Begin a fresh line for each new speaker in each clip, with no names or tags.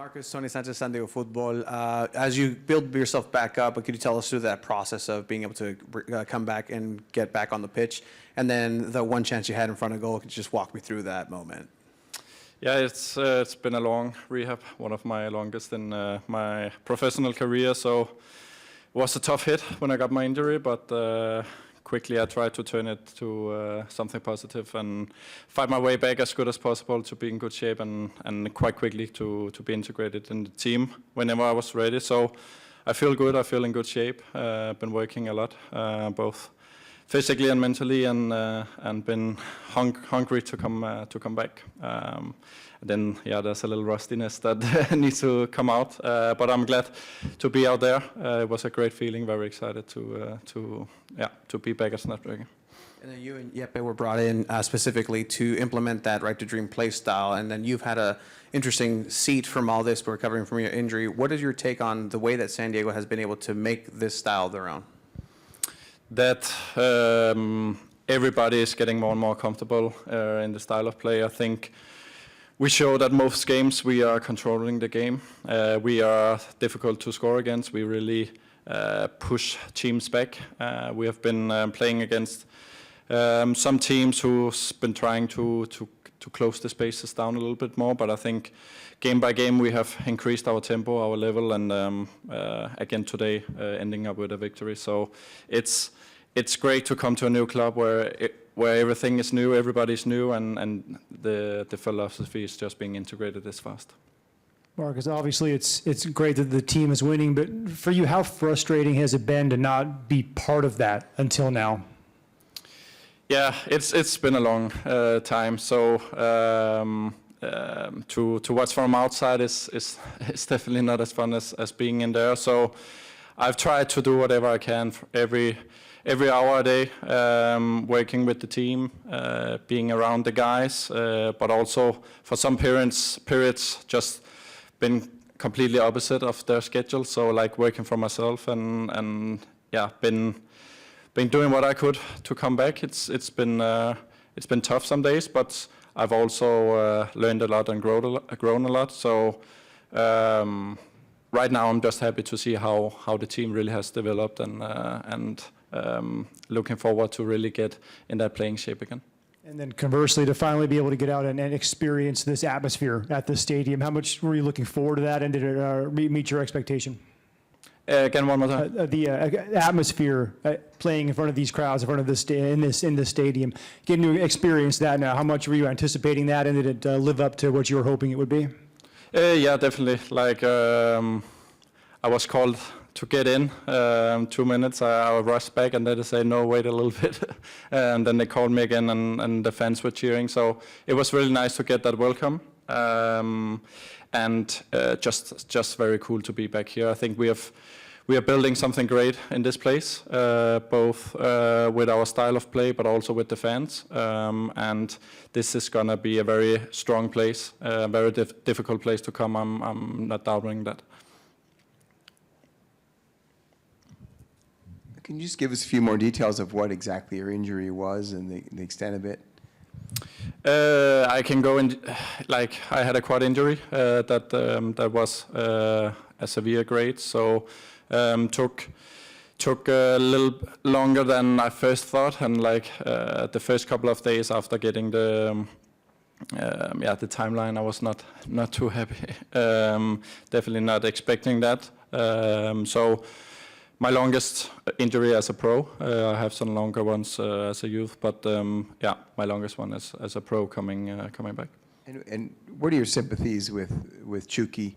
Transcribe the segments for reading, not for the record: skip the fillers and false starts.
Marcus, Tony Sanchez, San Diego Football. As you build yourself back up, could you tell us through that process of being able to come back and get back on the pitch? And then the one chance you had in front of goal, could you just walk me through that moment?
Yeah, it's been a long rehab, one of my longest in my professional career. So it was a tough hit when I got my injury, but quickly I tried to turn it to something positive and fight my way back as good as possible to be in good shape and quite quickly to be integrated in the team whenever I was ready. So I feel good, I feel in good shape. I've been working a lot, both physically and mentally, and been hungry to come back. Then there's a little rustiness that needs to come out, but I'm glad to be out there. It was a great feeling. Very excited to be back at Snapdragon.
And then you and Jeppe were brought in specifically to implement that right to dream play style, and then you've had a interesting seat from all this, recovering from your injury. What is your take on the way that San Diego has been able to make this style their own?
That everybody is getting more and more comfortable in the style of play. I think we show that most games we are controlling the game. We are difficult to score against. We really push teams back. We have been playing against some teams who's been trying to close the spaces down a little bit more, but I think game by game we have increased our tempo, our level, and again today ending up with a victory. So it's great to come to a new club where everything is new, everybody's new, and the philosophy is just being integrated this fast.
Marcus, obviously it's great that the team is winning, but for you, how frustrating has it been to not be part of that until now?
Yeah, it's been a long time. So to watch from outside is definitely not as fun as being in there. So I've tried to do whatever I can every hour a day, working with the team, being around the guys, but also for some periods just been completely opposite of their schedule. So like working for myself and been doing what I could to come back. It's been tough some days, but I've also learned a lot and grown a lot. So right now I'm just happy to see how the team really has developed and looking forward to really get in that playing shape again.
And then conversely, to finally be able to get out and experience this atmosphere at the stadium, how much were you looking forward to that, and did it meet your expectation?
Again, one more time.
The atmosphere, playing in front of these crowds, in front of this in the stadium, getting to experience that now. How much were you anticipating that, and did it live up to what you were hoping it would be? Yeah,
definitely. Like I was called to get in 2 minutes. I rushed back, and then they say no, wait a little bit, and then they called me again, and the fans were cheering. So it was really nice to get that welcome. And just very cool to be back here. I think we are building something great in this place, both with our style of play, but also with the fans. And this is gonna be a very strong place, a very difficult place to come. I'm not doubting that.
Can you just give us a few more details of what exactly your injury was and the extent of it?
I can go in, like I had a quad injury that was a severe grade, so took a little longer than I first thought, and like the first couple of days after getting the timeline, I was not too happy. Definitely not expecting that. So my longest injury as a pro. I have some longer ones as a youth, but my longest one as a pro coming back.
And what are your sympathies with Chucky?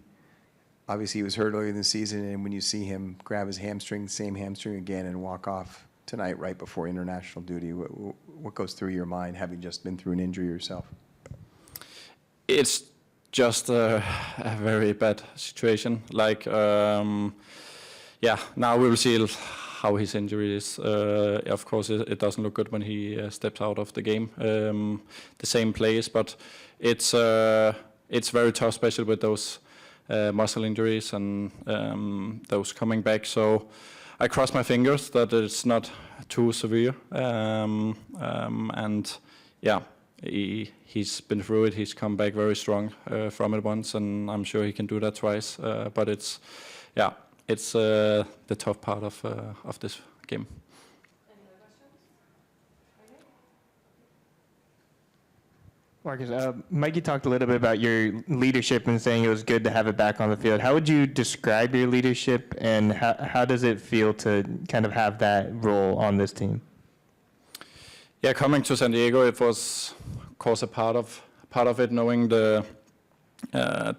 Obviously, he was hurt earlier in the season, and when you see him grab his hamstring, same hamstring again, and walk off tonight right before international duty, what goes through your mind, having just been through an injury yourself?
It's just a very bad situation. Like. Now we will see how his injury is. Of course, it doesn't look good when he steps out of the game. The same plays, but it's very tough, especially with those muscle injuries and those coming back. So I cross my fingers that it's not too severe. And he's been through it. He's come back very strong from it once, and I'm sure he can do that twice. But it's the tough part of this game.
Marcus, Mikey talked a little bit about your leadership and saying it was good to have it back on the field. How would you describe your leadership, and how does it feel to kind of have that role on this team?
Yeah, coming to San Diego, it was, of course, a part of it, knowing the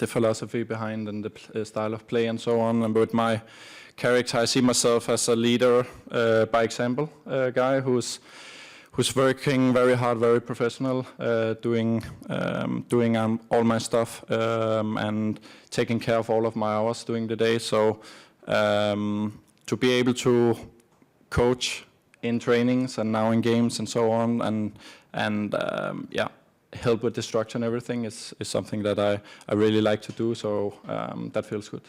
philosophy behind and the style of play and so on. And with my character, I see myself as a leader by example, guy who's working very hard, very professional, doing all my stuff and taking care of all of my hours during the day. So to be able to coach in trainings and now in games and so on, and help with the structure and everything is something that I really like to do. So that feels good.